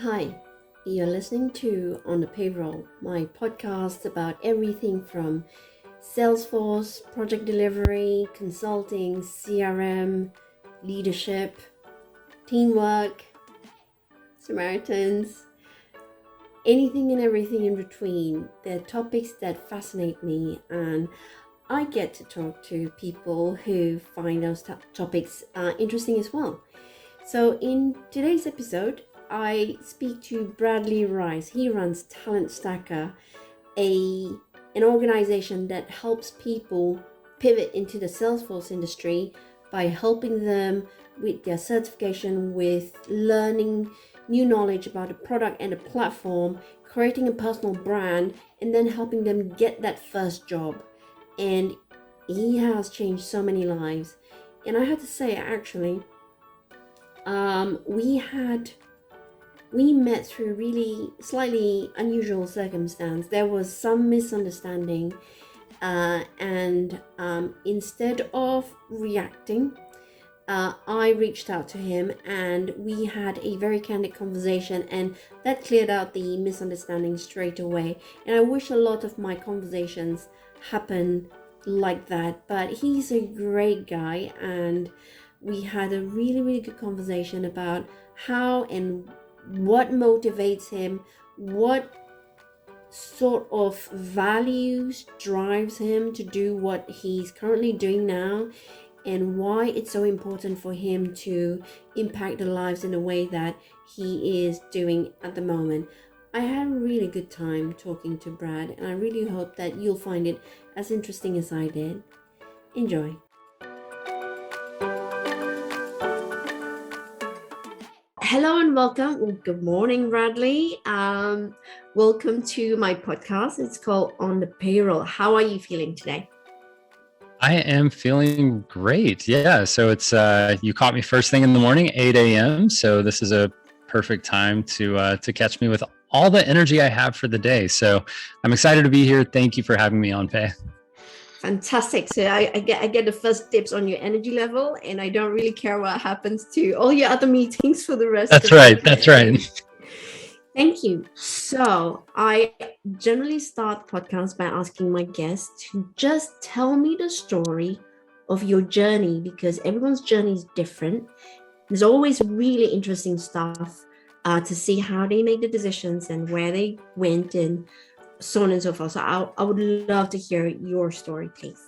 Hi, you're listening to On the Payroll, my podcast about everything from Salesforce, project delivery, consulting, CRM, leadership, teamwork, Samaritans, anything and everything in between. They're topics that fascinate me, and I get to talk to people who find those topics interesting as well. So in today's episode, I speak to Bradley Rice. He runs Talent Stacker, an organization that helps people pivot into the Salesforce industry by helping them with their certification, with learning new knowledge about the product and the platform, creating a personal brand, and then helping them get that first job. And he has changed so many lives. And I have to say, actually, we met through really slightly unusual circumstance. There was some misunderstanding, and instead of reacting, I reached out to him and we had a very candid conversation, and that cleared out the misunderstanding straight away. And I wish a lot of my conversations happen like that, but he's a great guy, and we had a really, really good conversation about how and what motivates him, what sort of values drives him to do what he's currently doing now, and why it's so important for him to impact the lives in the way that he is doing at the moment. I had a really good time talking to Brad, and I really hope that you'll find it as interesting as I did. Enjoy. Hello and welcome. Well, good morning, Bradley. Welcome to my podcast. It's called On the Payroll. How are you feeling today? I am feeling great. Yeah. So it's you caught me first thing in the morning, 8 a.m. So this is a perfect time to catch me with all the energy I have for the day. So I'm excited to be here. Thank you for having me on, Pay. Fantastic. So I get the first tips on your energy level, and I don't really care what happens to all your other meetings for the rest That's of the right. day. That's right. Thank you. So I generally start podcasts by asking my guests to just tell me the story of your journey, because everyone's journey is different. There's always really interesting stuff to see how they made the decisions and where they went and so on and so forth. So I would love to hear your story, please.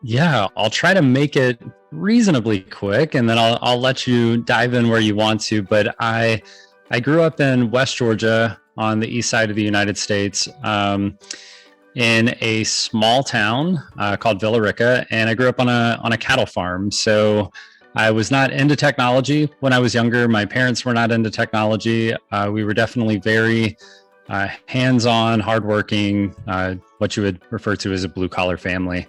Yeah, I'll try to make it reasonably quick, and then I'll let you dive in where you want to. But I grew up in West Georgia on the east side of the United States, in a small town called Villa Rica, and I grew up on a cattle farm. So I was not into technology when I was younger. My parents were not into technology. We were definitely very hands-on, hardworking, what you would refer to as a blue-collar family.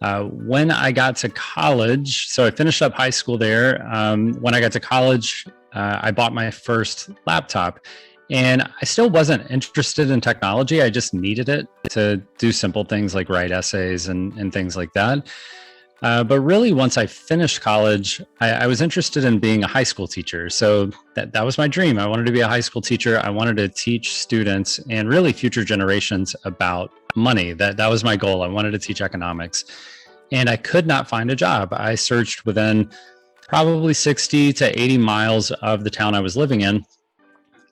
When I got to college, so I finished up high school there. When I got to college, I bought my first laptop, and I still wasn't interested in technology. I just needed it to do simple things like write essays and things like that. But really, once I finished college, I was interested in being a high school teacher. So that was my dream. I wanted to be a high school teacher. I wanted to teach students and really future generations about money. That was my goal. I wanted to teach economics. And I could not find a job. I searched within probably 60 to 80 miles of the town I was living in.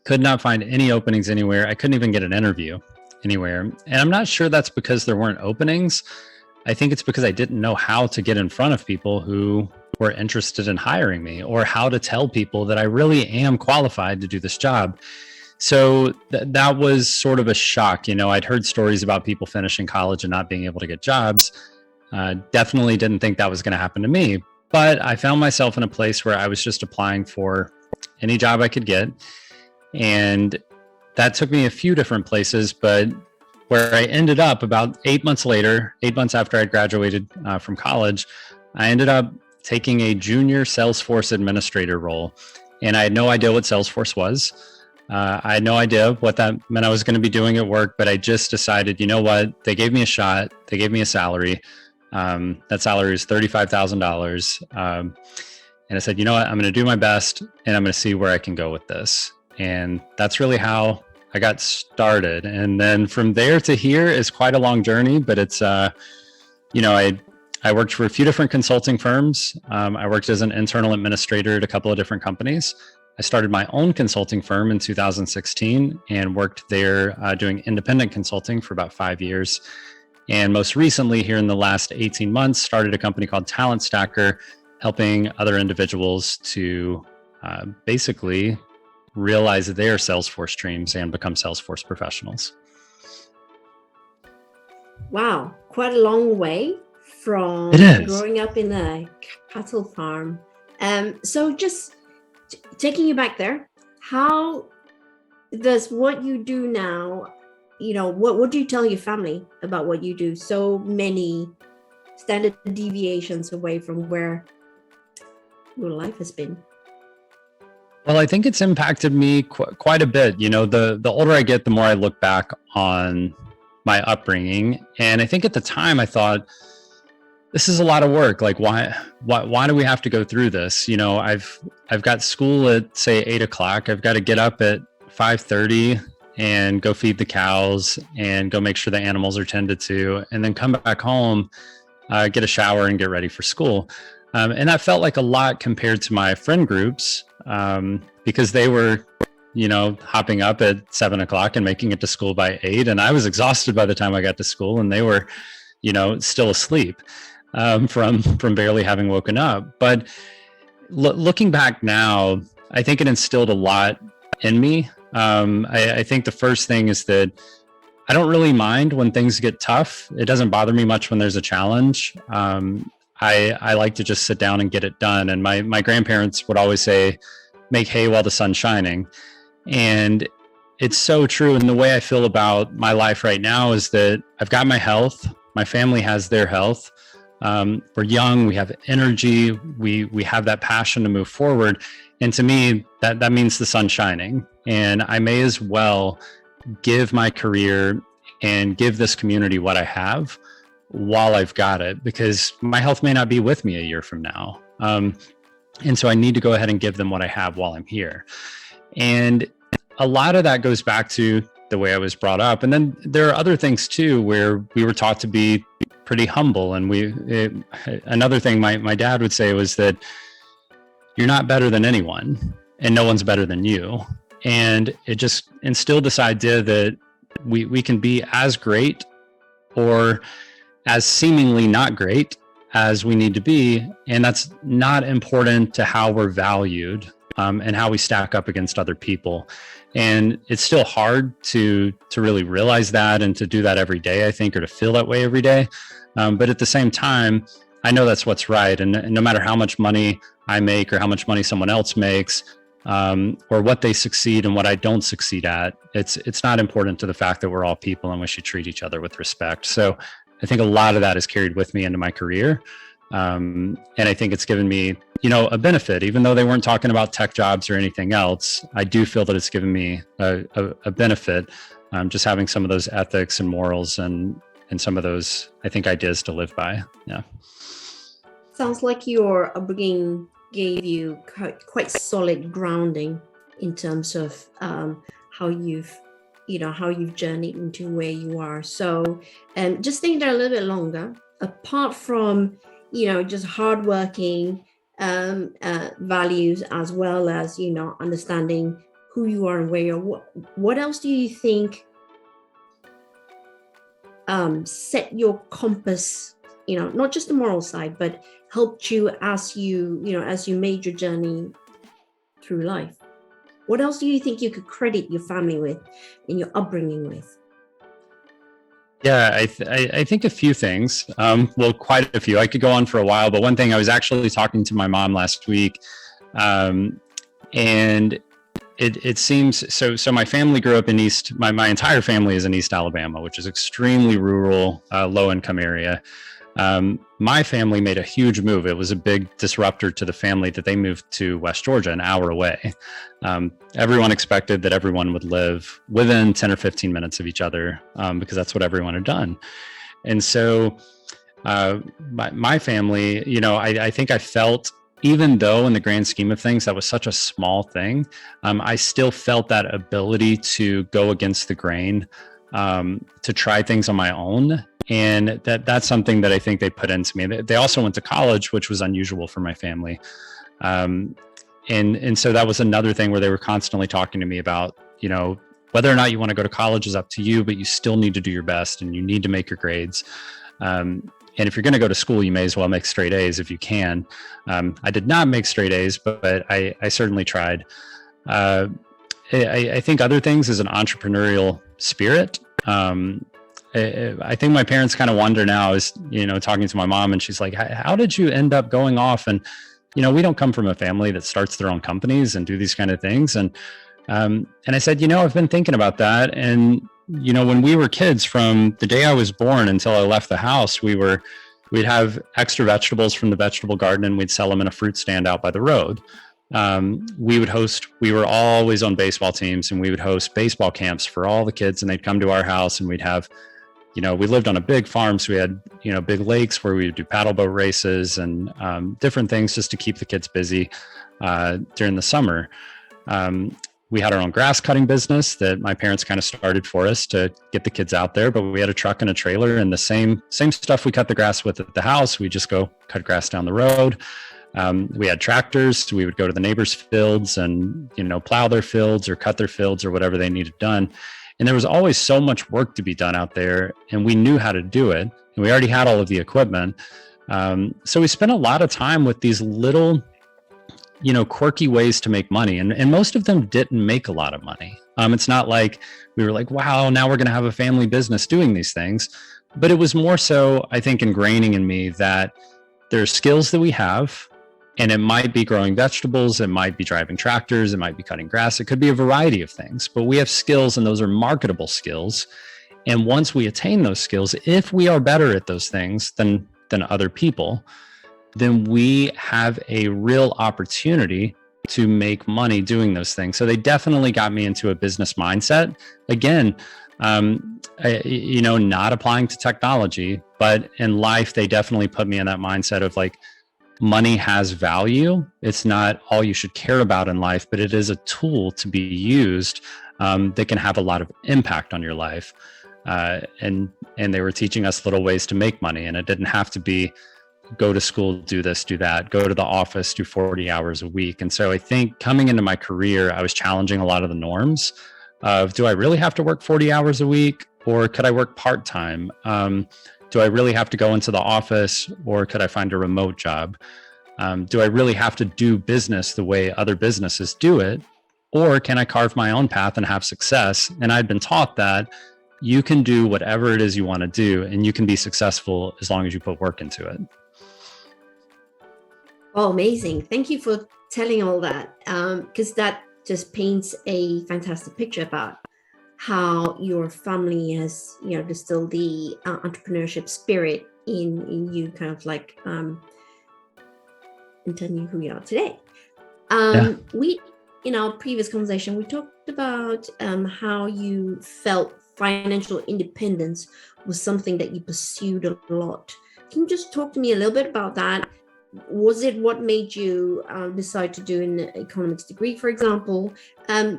Could not find any openings anywhere. I couldn't even get an interview anywhere. And I'm not sure that's because there weren't openings. I think it's because I didn't know how to get in front of people who were interested in hiring me, or how to tell people that I really am qualified to do this job. So that was sort of a shock. You know, I'd heard stories about people finishing college and not being able to get jobs. Definitely didn't think that was going to happen to me. But I found myself in a place where I was just applying for any job I could get. And that took me a few different places, but where I ended up about 8 months later, 8 months after I graduated from college, I ended up taking a junior Salesforce administrator role. And I had no idea what Salesforce was. I had no idea what that meant I was going to be doing at work, but I just decided, you know what? They gave me a shot. They gave me a salary. That salary is $35,000. And I said, you know what? I'm going to do my best, and I'm going to see where I can go with this. And that's really how I got started. And then from there to here is quite a long journey, but it's, I worked for a few different consulting firms. I worked as an internal administrator at a couple of different companies. I started my own consulting firm in 2016 and worked there doing independent consulting for about 5 years. And most recently, here in the last 18 months, started a company called Talent Stacker, helping other individuals to basically realize their Salesforce dreams and become Salesforce professionals. Wow, quite a long way from growing up in a cattle farm. So just taking you back there, how does what you do now, what do you tell your family about what you do? So many standard deviations away from where your life has been. Well, I think it's impacted me quite a bit. The older I get, the more I look back on my upbringing. And I think at the time I thought, this is a lot of work. Like, why do we have to go through this? I've got school at, say, 8:00. I've got to get up at 5:30 and go feed the cows and go make sure the animals are tended to, and then come back home, get a shower and get ready for school. And that felt like a lot compared to my friend groups, because they were, hopping up at 7:00 and making it to school by 8. And I was exhausted by the time I got to school, and they were, still asleep from barely having woken up. But looking back now, I think it instilled a lot in me. I think the first thing is that I don't really mind when things get tough. It doesn't bother me much when there's a challenge. I like to just sit down and get it done. And my grandparents would always say, make hay while the sun's shining. And it's so true. And the way I feel about my life right now is that I've got my health. My family has their health. We're young. We have energy. We have that passion to move forward. And to me, that means the sun's shining. And I may as well give my career and give this community what I have while I've got it, because my health may not be with me a year from now. And so I need to go ahead and give them what I have while I'm here. And a lot of that goes back to the way I was brought up. And then there are other things too, where we were taught to be pretty humble. And another thing my dad would say was that you're not better than anyone and no one's better than you. And it just instilled this idea that we can be as great or as seemingly not great as we need to be. And that's not important to how we're valued and how we stack up against other people. And it's still hard to really realize that and to do that every day, I think, or to feel that way every day. But at the same time, I know that's what's right. And no matter how much money I make or how much money someone else makes, or what they succeed and what I don't succeed at, it's not important to the fact that we're all people and we should treat each other with respect. So I think a lot of that is carried with me into my career. And I think it's given me, a benefit, even though they weren't talking about tech jobs or anything else. I do feel that it's given me a benefit, just having some of those ethics and morals and some of those, I think, ideas to live by. Yeah. Sounds like your upbringing gave you quite solid grounding in terms of how you've journeyed into where you are. So just thinking that a little bit longer, apart from, just hardworking values, as well as, understanding who you are and where you're, what else do you think set your compass, not just the moral side, but helped you as you made your journey through life? What else do you think you could credit your family with and your upbringing with? Yeah, I think a few things. Well, quite a few. I could go on for a while, but one thing, I was actually talking to my mom last week, and it seems so. My family grew up in my entire family is in East Alabama, which is extremely rural, low income area. My family made a huge move. It was a big disruptor to the family that they moved to West Georgia, an hour away. Everyone expected that everyone would live within 10 or 15 minutes of each other, because that's what everyone had done. And so my family, I think I felt even though in the grand scheme of things, that was such a small thing, I still felt that ability to go against the grain, to try things on my own. And that's something that I think they put into me. They also went to college, which was unusual for my family. And so that was another thing where they were constantly talking to me about, whether or not you want to go to college is up to you, but you still need to do your best and you need to make your grades. And if you're going to go to school, you may as well make straight A's if you can. I did not make straight A's, but I certainly tried. I think other things is an entrepreneurial spirit. I think my parents kind of wonder now, is, talking to my mom, and she's like, how did you end up going off? And, we don't come from a family that starts their own companies and do these kind of things. And I said, I've been thinking about that. And, when we were kids, from the day I was born until I left the house, we'd have extra vegetables from the vegetable garden and we'd sell them in a fruit stand out by the road. We were always on baseball teams, and we would host baseball camps for all the kids, and they'd come to our house, and we'd have, we lived on a big farm. So we had, big lakes where we would do paddle boat races and different things just to keep the kids busy during the summer. We had our own grass cutting business that my parents kind of started for us to get the kids out there, but we had a truck and a trailer, and the same stuff we cut the grass with at the house, we just go cut grass down the road. We had tractors, so we would go to the neighbors' fields and, plow their fields or cut their fields or whatever they needed done. And there was always so much work to be done out there, and we knew how to do it, and we already had all of the equipment. So we spent a lot of time with these little, quirky ways to make money. And most of them didn't make a lot of money. It's not like we were like, wow, now we're going to have a family business doing these things. But it was more so, I think, ingraining in me that there are skills that we have, and it might be growing vegetables, it might be driving tractors, it might be cutting grass, it could be a variety of things, but we have skills, and those are marketable skills. And once we attain those skills, if we are better at those things than other people, then we have a real opportunity to make money doing those things. So they definitely got me into a business mindset. Again, not applying to technology, but in life, they definitely put me in that mindset of like, money has value. It's not all you should care about in life, but it is a tool to be used that can have a lot of impact on your life. And they were teaching us little ways to make money, and it didn't have to be go to school, do this, do that, go to the office, do 40 hours a week. And so I think coming into my career, I was challenging a lot of the norms of, do I really have to work 40 hours a week, or could I work part-time? Do I really have to go into the office, or could I find a remote job? Do I really have to do business the way other businesses do it? Or can I carve my own path and have success? And I'd been taught that you can do whatever it is you want to do, and you can be successful as long as you put work into it. Oh, amazing. Thank you for telling all that, because that just paints a fantastic picture about how your family has, distilled the entrepreneurship spirit in you, kind of like and telling you who you are today. We, in our previous conversation, we talked about how you felt financial independence was something that you pursued a lot. Can you just talk to me a little bit about that? Was it what made you decide to do an economics degree, for example?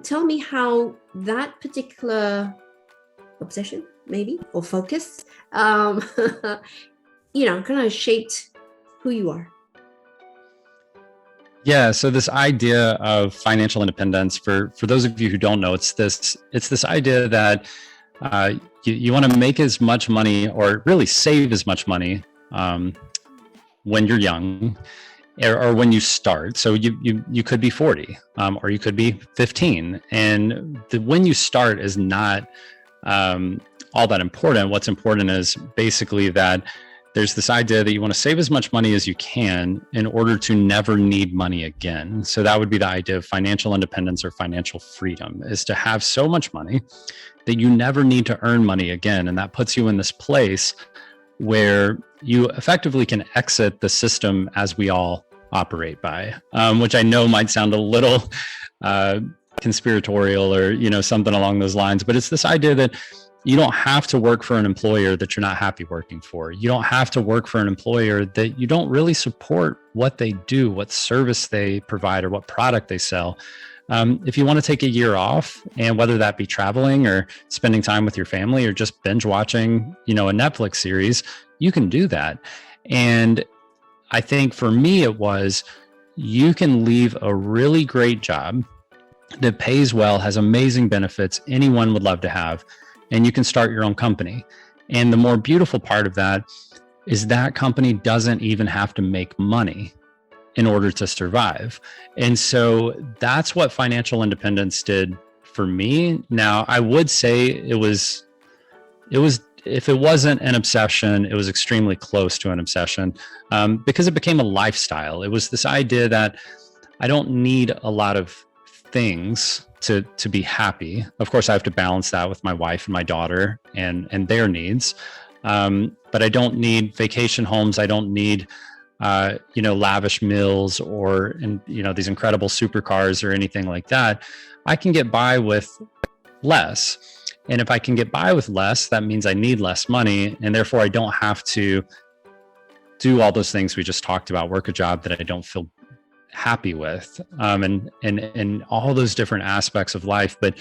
Tell me how that particular obsession, maybe, or focus, kind of shaped who you are. Yeah. So this idea of financial independence, for those of you who don't know, it's this idea that you want to make as much money, or really save as much money when you're young, or when you start. So you could be 40, or you could be 15. And when you start is not all that important. What's important is basically that there's this idea that you want to save as much money as you can in order to never need money again. So that would be the idea of financial independence, or financial freedom, is to have so much money that you never need to earn money again. And that puts you in this place where you effectively can exit the system as we all operate by, which I know might sound a little conspiratorial, or something along those lines. But it's this idea that you don't have to work for an employer that you're not happy working for. You don't have to work for an employer that you don't really support what they do, what service they provide, or what product they sell. If you want to take a year off, and whether that be traveling or spending time with your family or just binge watching, a Netflix series, you can do that. And I think for me, it was, you can leave a really great job that pays well, has amazing benefits anyone would love to have, and you can start your own company. And the more beautiful part of that is that company doesn't even have to make money in order to survive. And so that's what financial independence did for me. Now, I would say it was, if it wasn't an obsession, it was extremely close to an obsession, because it became a lifestyle. It was this idea that I don't need a lot of things to be happy. Of course, I have to balance that with my wife and my daughter and their needs. But I don't need vacation homes. I don't need, lavish meals or, these incredible supercars or anything like that. I can get by with less. And if I can get by with less, that means I need less money. And therefore I don't have to do all those things we just talked about, work a job that I don't feel happy with, and all those different aspects of life. But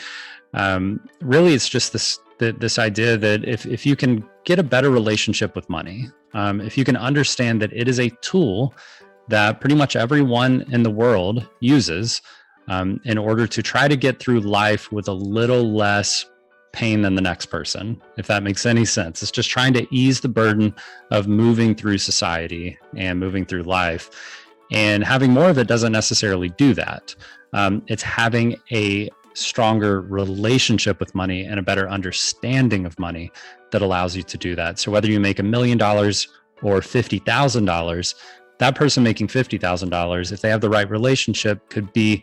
really, it's just this idea that if you can get a better relationship with money, if you can understand that it is a tool that pretty much everyone in the world uses in order to try to get through life with a little less pain than the next person, if that makes any sense. It's just trying to ease the burden of moving through society and moving through life. And having more of it doesn't necessarily do that. It's having a stronger relationship with money and a better understanding of money that allows you to do that. So whether you make $1 million or $50,000, that person making $50,000, if they have the right relationship, could be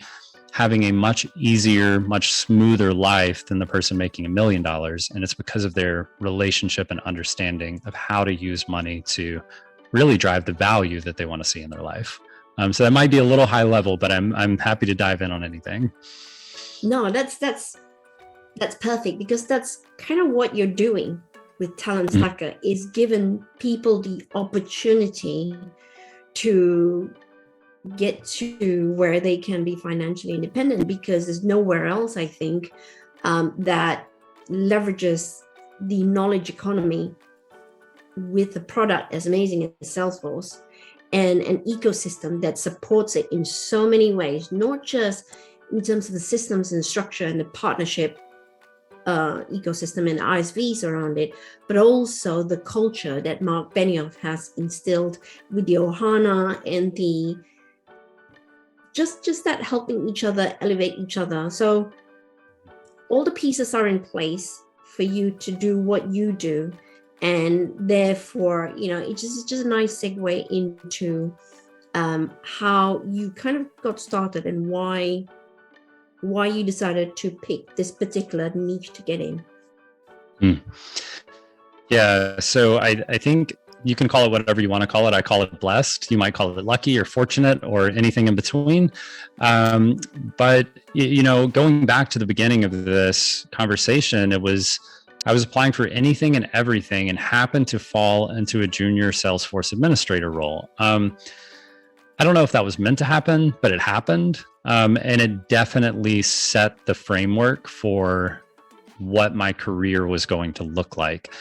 having a much easier, much smoother life than the person making $1 million. And it's because of their relationship and understanding of how to use money to really drive the value that they want to see in their life. So that might be a little high level, but I'm happy to dive in on anything. No, that's perfect, because that's kind of what you're doing with Talent Stacker, is giving people the opportunity to get to where they can be financially independent, because there's nowhere else, I think, that leverages the knowledge economy with a product as amazing as Salesforce, and an ecosystem that supports it in so many ways, not just in terms of the systems and structure and the partnership ecosystem and ISVs around it, but also the culture that Mark Benioff has instilled with the Ohana and the just that helping each other elevate each other. So all the pieces are in place for you to do what you do. And therefore, it's just a nice segue into how you kind of got started and why you decided to pick this particular niche to get in. Yeah, so I think you can call it whatever you want to call it. I call it blessed. You might call it lucky or fortunate or anything in between. But, going back to the beginning of this conversation, I was applying for anything and everything and happened to fall into a junior Salesforce administrator role. I don't know if that was meant to happen, but it happened. And it definitely set the framework for what my career was going to look like.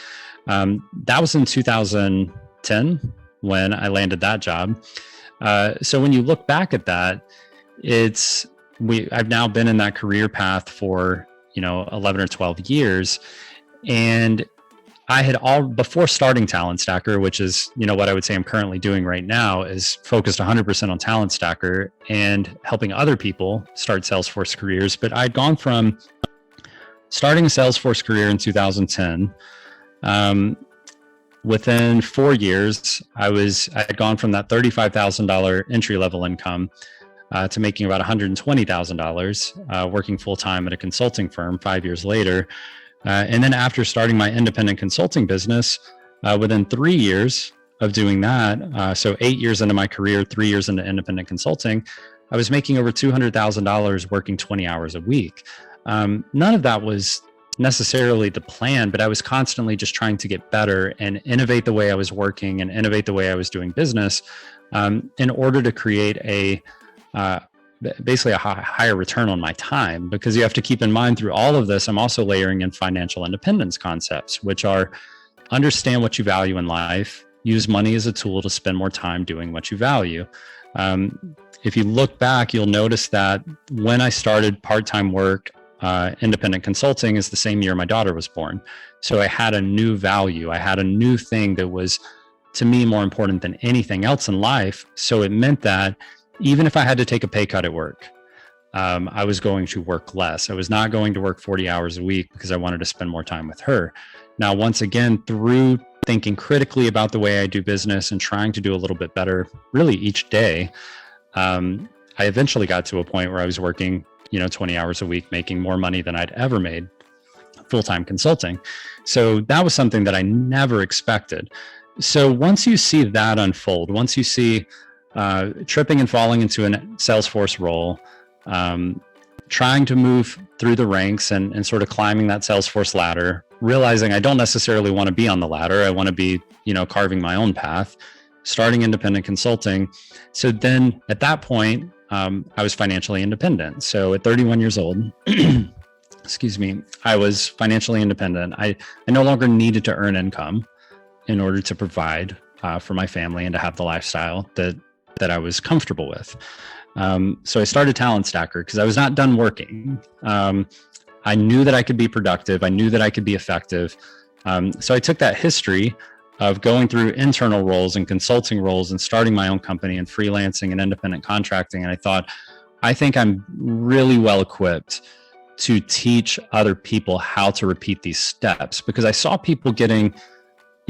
That was in 2010 when I landed that job. So when you look back at that, I've now been in that career path for 11 or 12 years. And I had before starting Talent Stacker, which is, what I would say I'm currently doing right now, is focused 100% on Talent Stacker and helping other people start Salesforce careers. But I'd gone from starting a Salesforce career in 2010. Within 4 years, I had gone from that $35,000 entry level income to making about $120,000, working full time at a consulting firm 5 years later. And then after starting my independent consulting business, within 3 years of doing that, so 8 years into my career, 3 years into independent consulting, I was making over $200,000 working 20 hours a week. None of that was necessarily the plan, but I was constantly just trying to get better and innovate the way I was working and innovate the way I was doing business, in order to create basically a higher return on my time. Because you have to keep in mind, through all of this, I'm also layering in financial independence concepts, which are: understand what you value in life, use money as a tool to spend more time doing what you value. If you look back, you'll notice that when I started part-time work, independent consulting, is the same year my daughter was born. So I had a new value. I had a new thing that was, to me, more important than anything else in life. So it meant that even if I had to take a pay cut at work, I was going to work less. I was not going to work 40 hours a week because I wanted to spend more time with her. Now, once again, through thinking critically about the way I do business and trying to do a little bit better really each day, I eventually got to a point where I was working 20 hours a week, making more money than I'd ever made full-time consulting. So that was something that I never expected. So once you see that unfold, once you see tripping and falling into a Salesforce role, trying to move through the ranks and sort of climbing that Salesforce ladder, realizing I don't necessarily want to be on the ladder. I want to be, carving my own path, starting independent consulting. So then at that point, I was financially independent. So at 31 years old, excuse me, I was financially independent. I no longer needed to earn income in order to provide for my family and to have the lifestyle that I was comfortable with. So I started Talent Stacker because I was not done working. I knew that I could be productive. I knew that I could be effective. So I took that history of going through internal roles and consulting roles and starting my own company and freelancing and independent contracting. And I thought, I think I'm really well equipped to teach other people how to repeat these steps, because I saw people getting,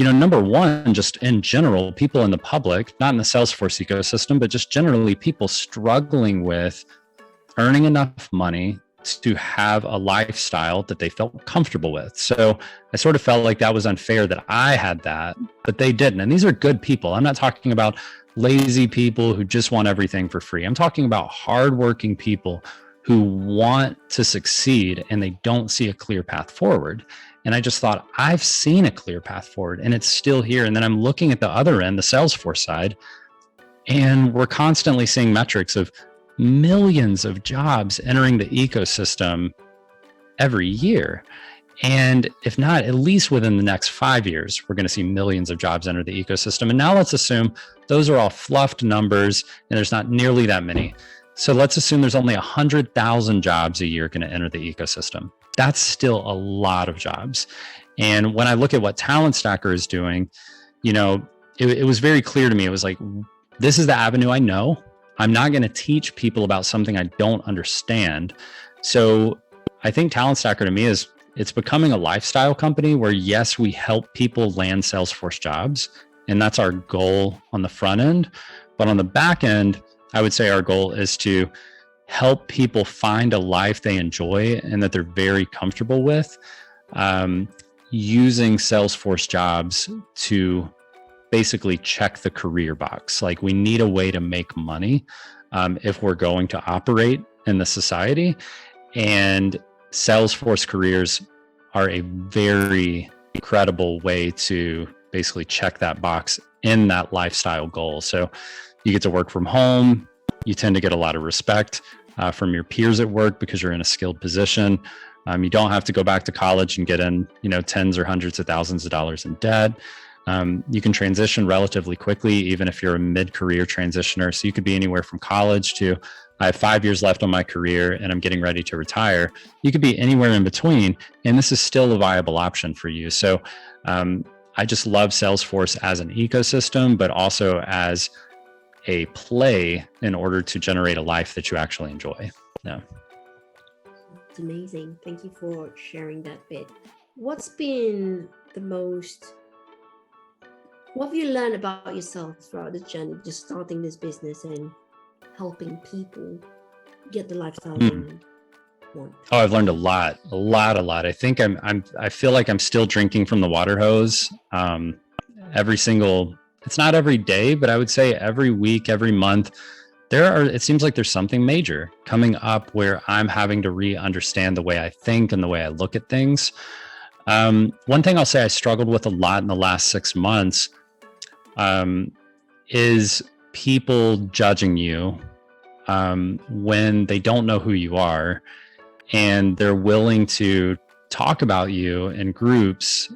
number one, just in general, people in the public, not in the Salesforce ecosystem, but just generally people struggling with earning enough money to have a lifestyle that they felt comfortable with. So I sort of felt like that was unfair that I had that, but they didn't. And these are good people. I'm not talking about lazy people who just want everything for free. I'm talking about hardworking people who want to succeed and they don't see a clear path forward. And I just thought, I've seen a clear path forward and it's still here. And then I'm looking at the other end, the Salesforce side, and we're constantly seeing metrics of millions of jobs entering the ecosystem every year. And if not, at least within the next 5 years, we're going to see millions of jobs enter the ecosystem. And now let's assume those are all fluffed numbers and there's not nearly that many. So let's assume there's only 100,000 jobs a year going to enter the ecosystem. That's still a lot of jobs. And when I look at what Talent Stacker is doing, it was very clear to me. It was like, this is the avenue I know. I'm not going to teach people about something I don't understand. So I think Talent Stacker to me it's becoming a lifestyle company where, yes, we help people land Salesforce jobs. And that's our goal on the front end. But on the back end, I would say our goal is to help people find a life they enjoy and that they're very comfortable with, using Salesforce jobs to basically check the career box. Like, we need a way to make money if we're going to operate in the society. And Salesforce careers are a very credible way to basically check that box in that lifestyle goal. So you get to work from home. You tend to get a lot of respect from your peers at work because you're in a skilled position. You don't have to go back to college and get in, tens or hundreds of thousands of dollars in debt. You can transition relatively quickly, even if you're a mid-career transitioner. So you could be anywhere from college to, I have 5 years left on my career and I'm getting ready to retire. You could be anywhere in between, and this is still a viable option for you. So I just love Salesforce as an ecosystem, but also as a play in order to generate a life that you actually enjoy. Yeah. It's amazing. Thank you for sharing that bit. What's been what have you learned about yourself throughout this journey, just starting this business and helping people get the lifestyle they want? Oh, I've learned a lot. I think I feel like I'm still drinking from the water hose. It's not every day, but I would say every week, every month, it seems like there's something major coming up where I'm having to re-understand the way I think and the way I look at things. One thing I'll say I struggled with a lot in the last 6 months is people judging you when they don't know who you are, and they're willing to talk about you in groups,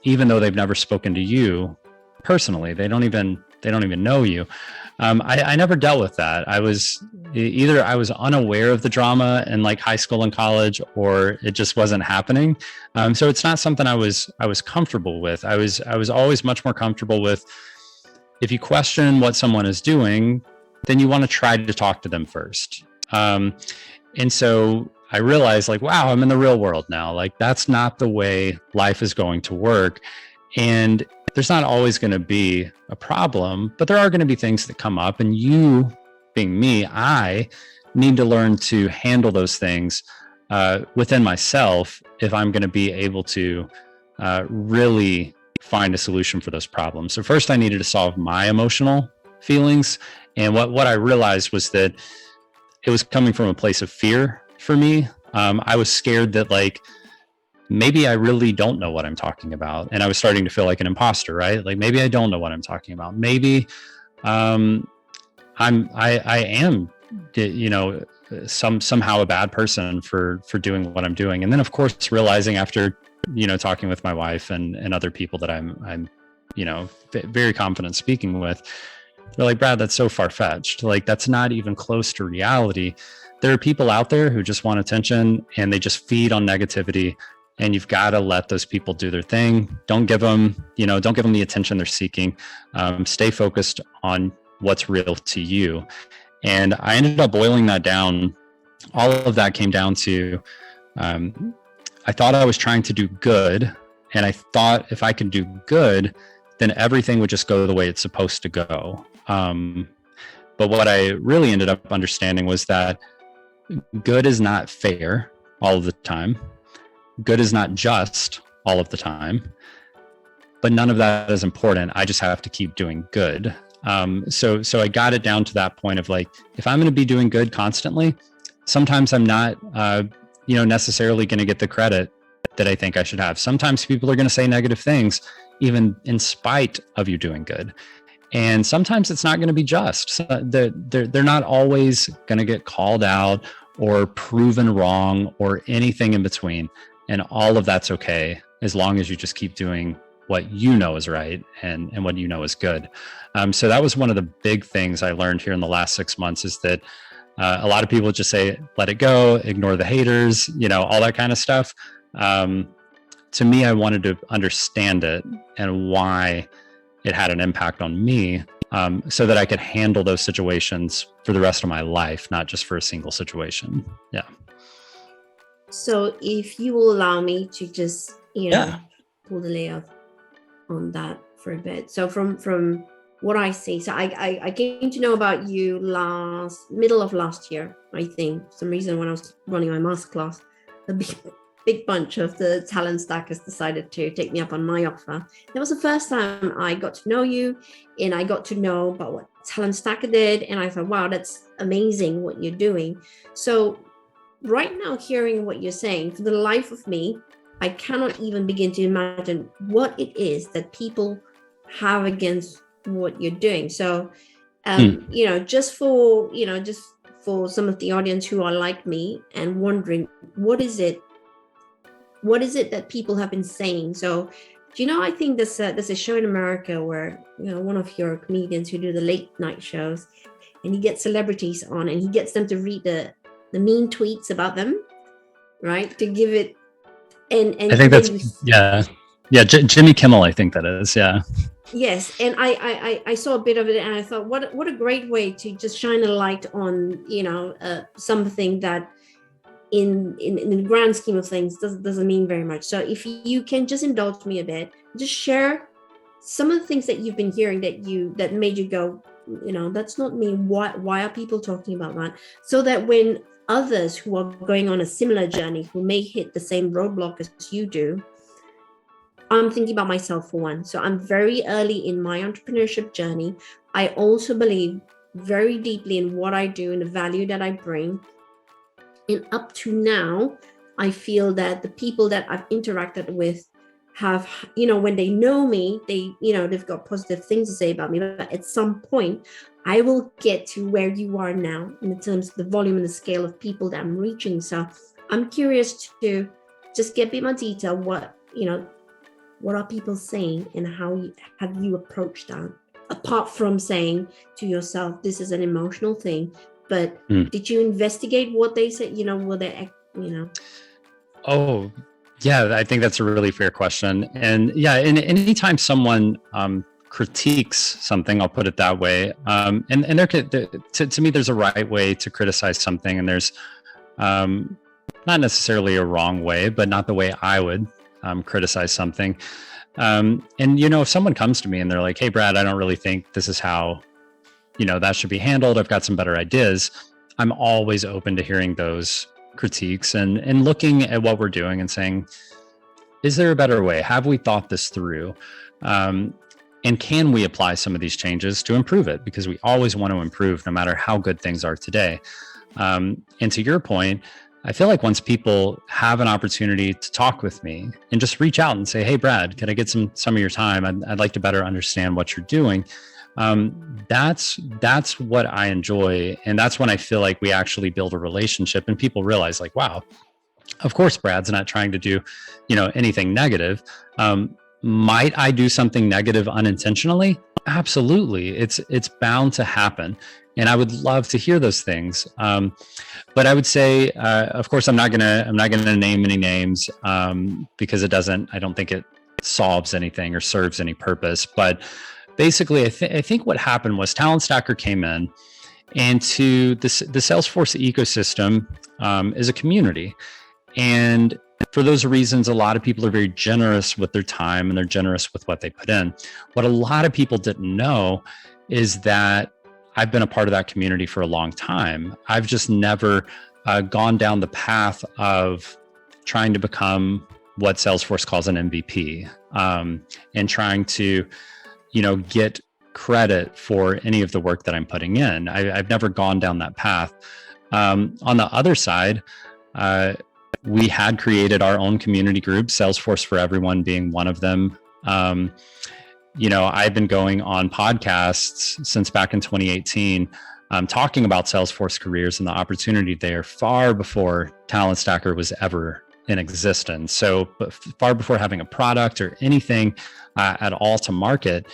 even though they've never spoken to you personally. They don't even know you. I never dealt with that. I was unaware of the drama in like high school and college, or it just wasn't happening. So it's not something I was comfortable with. I was always much more comfortable with, if you question what someone is doing, then you want to try to talk to them first. And so I realized, like, wow, I'm in the real world now. Like, that's not the way life is going to work. And there's not always going to be a problem, but there are going to be things that come up. And you, being me, I need to learn to handle those things within myself if I'm going to be able to really find a solution for those problems. So first I needed to solve my emotional feelings. And what I realized was that it was coming from a place of fear for me. I was scared that, like, maybe I really don't know what I'm talking about. And I was starting to feel like an imposter, right? Like, maybe I don't know what I'm talking about. Maybe I am, you know, somehow a bad person for doing what I'm doing. And then, of course, realizing after, you know, talking with my wife and other people that I'm, you know, very confident speaking with, they're like, Brad, that's so far-fetched. Like, that's not even close to reality. There are people out there who just want attention and they just feed on negativity. And you've got to let those people do their thing. Don't give them the attention they're seeking. Stay focused on what's real to you. And I ended up boiling that down. All of that came down to, I thought I was trying to do good. And I thought if I could do good, then everything would just go the way it's supposed to go. But what I really ended up understanding was that good is not fair all of the time. Good is not just all of the time, but none of that is important. I just have to keep doing good. So I got it down to that point of, like, if I'm going to be doing good constantly, sometimes I'm not, necessarily going to get the credit that I think I should have. Sometimes people are going to say negative things, even in spite of you doing good. And sometimes it's not going to be just. So they're not always going to get called out or proven wrong or anything in between. And all of that's okay, as long as you just keep doing what you know is right and what you know is good. So that was one of the big things I learned here in the last 6 months, is that a lot of people just say, let it go, ignore the haters, you know, all that kind of stuff. To me, I wanted to understand it and why it had an impact on me, so that I could handle those situations for the rest of my life, not just for a single situation. Yeah. So if you will allow me to just, pull the layout on that for a bit. So from what I see, so I came to know about you middle of last year, I think. For some reason, when I was running my masterclass, a big bunch of the talent stackers decided to take me up on my offer. That was the first time I got to know you, and I got to know about what Talent Stacker did, and I thought, wow, that's amazing what you're doing. So right now, hearing what you're saying, for the life of me, I cannot even begin to imagine what it is that people have against what you're doing. So, just for some of the audience who are like me and wondering, what is it that people have been saying? So, I think there's a show in America where, one of your comedians who do the late night shows, and he gets celebrities on and he gets them to read the mean tweets about them, right? To give it, and I think that's, Jimmy Kimmel, I think that is, yeah. Yes, and I saw a bit of it, and I thought, what a great way to just shine a light on, something that in the grand scheme of things doesn't mean very much. So if you can just indulge me a bit, just share some of the things that you've been hearing that made you go, that's not me. Why are people talking about that? So that when others who are going on a similar journey, who may hit the same roadblock as you do, I'm thinking about myself for one. So I'm very early in my entrepreneurship journey. I also believe very deeply in what I do and the value that I bring. And up to now, I feel that the people that I've interacted with have, when they know me, they've got positive things to say about me. But at some point, I will get to where you are now in terms of the volume and the scale of people that I'm reaching. So I'm curious to just get a bit more detail. What are people saying, and how have you approached that? Apart from saying to yourself, this is an emotional thing, but did you investigate what they said? Were they, Oh, yeah, I think that's a really fair question. And yeah, anytime someone critiques something, I'll put it that way. And to me, there's a right way to criticize something, and there's not necessarily a wrong way, but not the way I would criticize something. And if someone comes to me and they're like, "Hey, Brad, I don't really think this is how that should be handled. I've got some better ideas." I'm always open to hearing those critiques and looking at what we're doing and saying, is there a better way? Have we thought this through? And can we apply some of these changes to improve it? Because we always want to improve no matter how good things are today. And to your point, I feel like once people have an opportunity to talk with me and just reach out and say, "Hey, Brad, can I get some of your time? I'd like to better understand what you're doing." That's what I enjoy. And that's when I feel like we actually build a relationship and people realize, like, wow, of course, Brad's not trying to do, anything negative. Might I do something negative unintentionally? Absolutely. It's bound to happen. And I would love to hear those things. But I would say, of course, I'm not gonna name any names because I don't think it solves anything or serves any purpose. But basically, I think what happened was Talent Stacker came in, and to the Salesforce ecosystem is a community. And for those reasons, a lot of people are very generous with their time and they're generous with what they put in. What a lot of people didn't know is that I've been a part of that community for a long time. I've just never gone down the path of trying to become what Salesforce calls an MVP, and trying to get credit for any of the work that I'm putting in. I've never gone down that path. On the other side, we had created our own community group, Salesforce for Everyone being one of them. I've been going on podcasts since back in 2018, talking about Salesforce careers and the opportunity there far before Talent Stacker was ever in existence. So, but far before having a product or anything at all to market,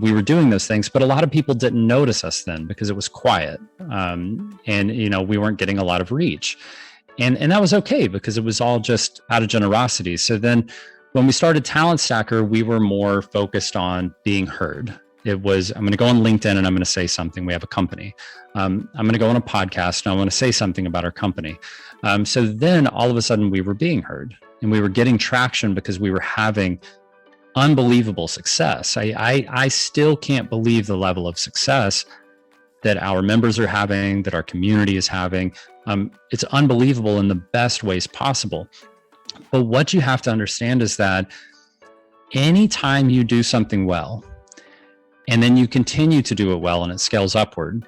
we were doing those things, but a lot of people didn't notice us then because it was quiet. And we weren't getting a lot of reach. And that was okay because it was all just out of generosity. So then when we started Talent Stacker, we were more focused on being heard. It was, I'm going to go on LinkedIn and I'm going to say something. We have a company. I'm going to go on a podcast and I want to say something about our company. So then all of a sudden we were being heard and we were getting traction because we were having unbelievable success. I still can't believe the level of success that our members are having, that our community is having. It's unbelievable in the best ways possible. But what you have to understand is that anytime you do something well, and then you continue to do it well and it scales upward,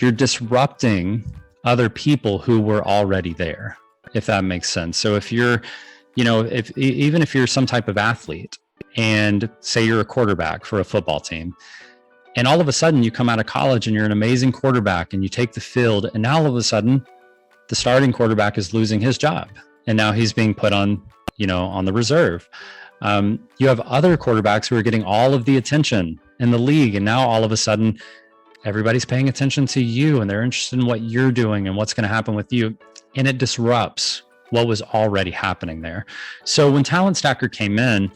you're disrupting other people who were already there, if that makes sense. So if you're, even if you're some type of athlete and say you're a quarterback for a football team, and all of a sudden you come out of college and you're an amazing quarterback and you take the field, and now all of a sudden the starting quarterback is losing his job and now he's being put on, on the reserve. You have other quarterbacks who are getting all of the attention in the league, and now all of a sudden everybody's paying attention to you and they're interested in what you're doing and what's going to happen with you, and it disrupts what was already happening there. So when Talent Stacker came in,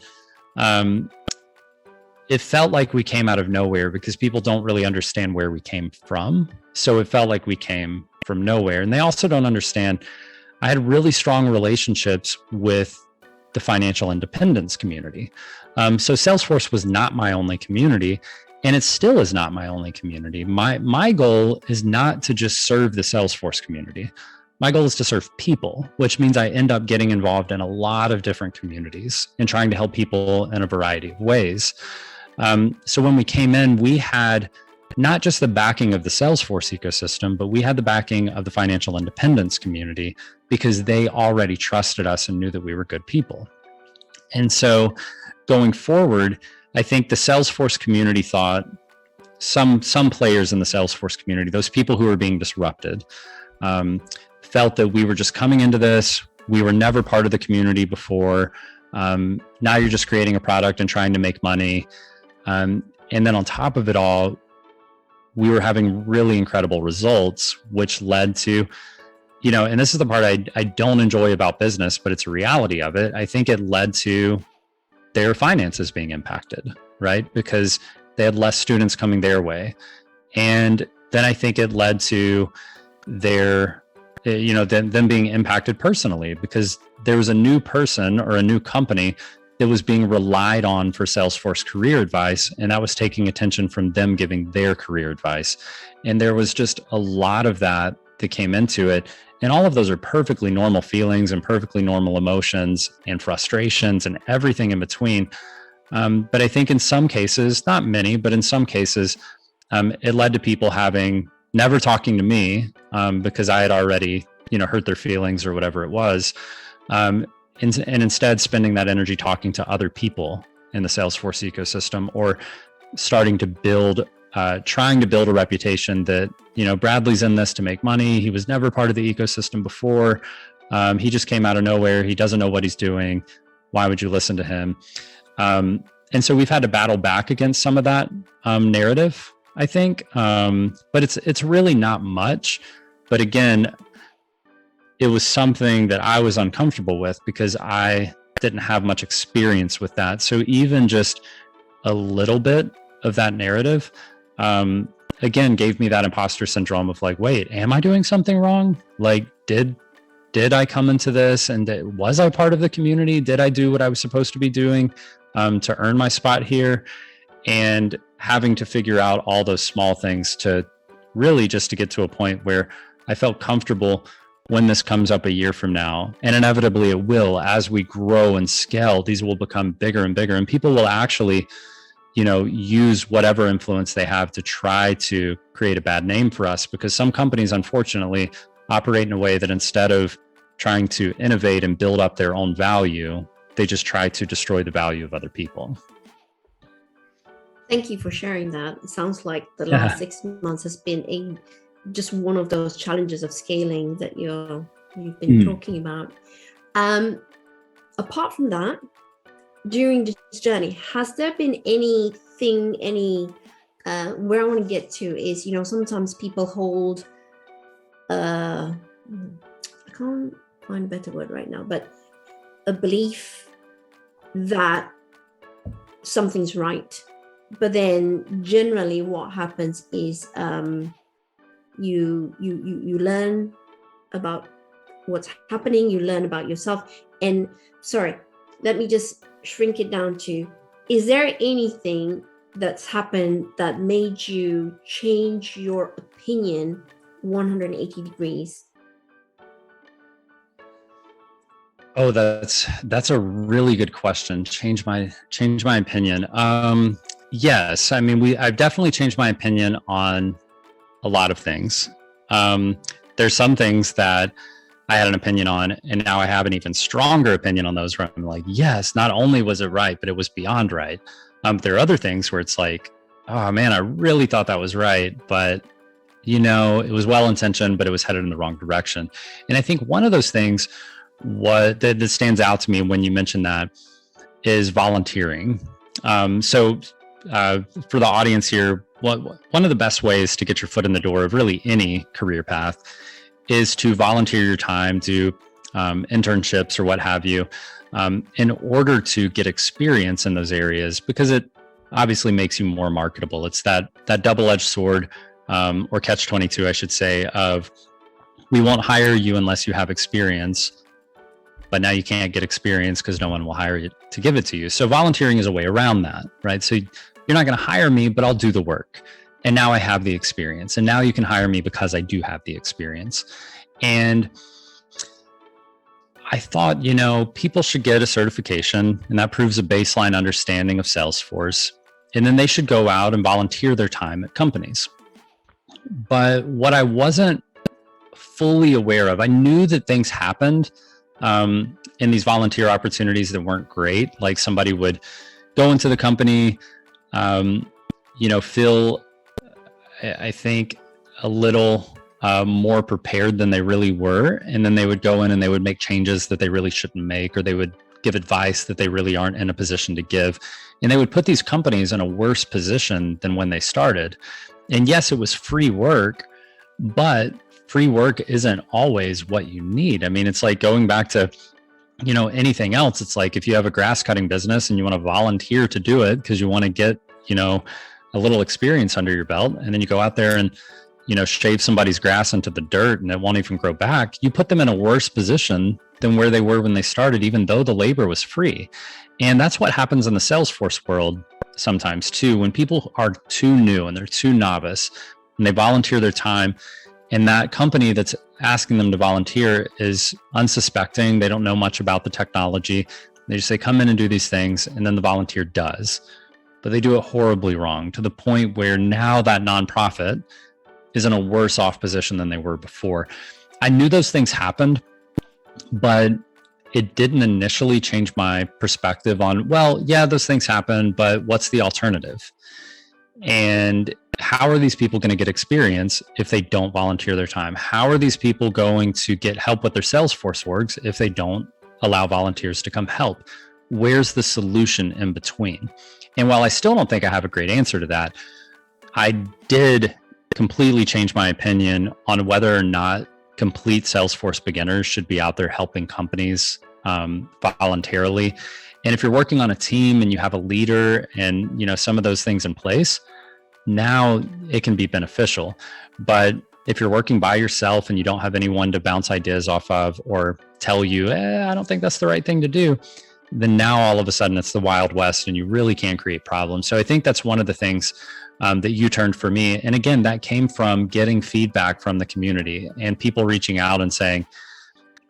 it felt like we came out of nowhere because people don't really understand where we came from. So it felt like we came from nowhere, and they also don't understand. I had really strong relationships with the financial independence community. So Salesforce was not my only community, and it still is not my only community. My goal is not to just serve the Salesforce community. My goal is to serve people, which means I end up getting involved in a lot of different communities and trying to help people in a variety of ways. So when we came in, we had not just the backing of the Salesforce ecosystem, but we had the backing of the financial independence community because they already trusted us and knew that we were good people. And so going forward, I think the Salesforce community thought, some players in the Salesforce community, those people who were being disrupted, felt that we were just coming into this. We were never part of the community before. Now you're just creating a product and trying to make money. And then on top of it all, we were having really incredible results, which led to, and this is the part I don't enjoy about business, but it's a reality of it. I think it led to their finances being impacted, right? Because they had less students coming their way. And then I think it led to their, them being impacted personally, because there was a new person or a new company that was being relied on for Salesforce career advice, and that was taking attention from them giving their career advice. And there was just a lot of that came into it. And all of those are perfectly normal feelings and perfectly normal emotions and frustrations and everything in between. But I think in some cases, not many, but in some cases, it led to people never talking to me because I had already, hurt their feelings or whatever it was. And instead spending that energy talking to other people in the Salesforce ecosystem, or starting to trying to build a reputation that, Bradley's in this to make money. He was never part of the ecosystem before. He just came out of nowhere. He doesn't know what he's doing. Why would you listen to him? And so we've had to battle back against some of that narrative, I think. But it's really not much. But again, it was something that I was uncomfortable with because I didn't have much experience with that. So even just a little bit of that narrative, again, gave me that imposter syndrome of like, wait, am I doing something wrong? Like, did I come into this and was I part of the community? Did I do what I was supposed to be doing to earn my spot here? And having to figure out all those small things to really just to get to a point where I felt comfortable when this comes up a year from now. And inevitably it will, as we grow and scale, these will become bigger and bigger, and people will actually, use whatever influence they have to try to create a bad name for us, because some companies, unfortunately, operate in a way that instead of trying to innovate and build up their own value, they just try to destroy the value of other people. Thank you for sharing that. It sounds like the last 6 months has been just one of those challenges of scaling that you've been talking about. Apart from that, during this journey, has there been anything, where I want to get to is, sometimes people hold, I can't find a better word right now, but a belief that something's right. But then generally what happens is you learn about what's happening, you learn about yourself. And let me just shrink it down to, is there anything that's happened that made you change your opinion 180 degrees? Oh, that's a really good question. Change my opinion. Yes, I mean, I've definitely changed my opinion on a lot of things. There's some things that I had an opinion on, and now I have an even stronger opinion on those where I'm like, yes, not only was it right, but it was beyond right. There are other things where it's like, oh man, I really thought that was right, but it was well-intentioned, but it was headed in the wrong direction. And I think one of those things that stands out to me when you mentioned that is volunteering. So for the audience here, one of the best ways to get your foot in the door of really any career path is to volunteer your time, do internships or what have you, in order to get experience in those areas, because it obviously makes you more marketable. It's that double-edged sword, or catch-22, I should say, of we won't hire you unless you have experience, but now you can't get experience because no one will hire you to give it to you. So volunteering is a way around that, right? So you're not going to hire me, but I'll do the work. And now I have the experience. And now you can hire me because I do have the experience. And I thought, people should get a certification, and that proves a baseline understanding of Salesforce. and then they should go out and volunteer their time at companies. But what I wasn't fully aware of, I knew that things happened in these volunteer opportunities that weren't great. Like somebody would go into the company, feel, I think, a little more prepared than they really were. And then they would go in and they would make changes that they really shouldn't make, or they would give advice that they really aren't in a position to give. And they would put these companies in a worse position than when they started. And yes, it was free work, but free work isn't always what you need. I mean, it's like going back to, anything else. It's like if you have a grass cutting business and you want to volunteer to do it because you want to get, a little experience under your belt, and then you go out there and, shave somebody's grass into the dirt and it won't even grow back, you put them in a worse position than where they were when they started, even though the labor was free. And that's what happens in the Salesforce world sometimes too. When people are too new and they're too novice and they volunteer their time, and that company that's asking them to volunteer is unsuspecting, they don't know much about the technology, they just say, come in and do these things, and then the volunteer does. But they do it horribly wrong, to the point where now that nonprofit is in a worse off position than they were before. I knew those things happened, but it didn't initially change my perspective on, well, yeah, those things happen, but what's the alternative? And how are these people going to get experience if they don't volunteer their time? How are these people going to get help with their Salesforce orgs if they don't allow volunteers to come help? Where's the solution in between? And while I still don't think I have a great answer to that, I did completely change my opinion on whether or not complete Salesforce beginners should be out there helping companies voluntarily. And if you're working on a team and you have a leader and some of those things in place, now it can be beneficial. But if you're working by yourself and you don't have anyone to bounce ideas off of or tell you, I don't think that's the right thing to do, then now all of a sudden it's the Wild West and you really can create problems. So I think that's one of the things that U-turned for me. And again, that came from getting feedback from the community and people reaching out and saying,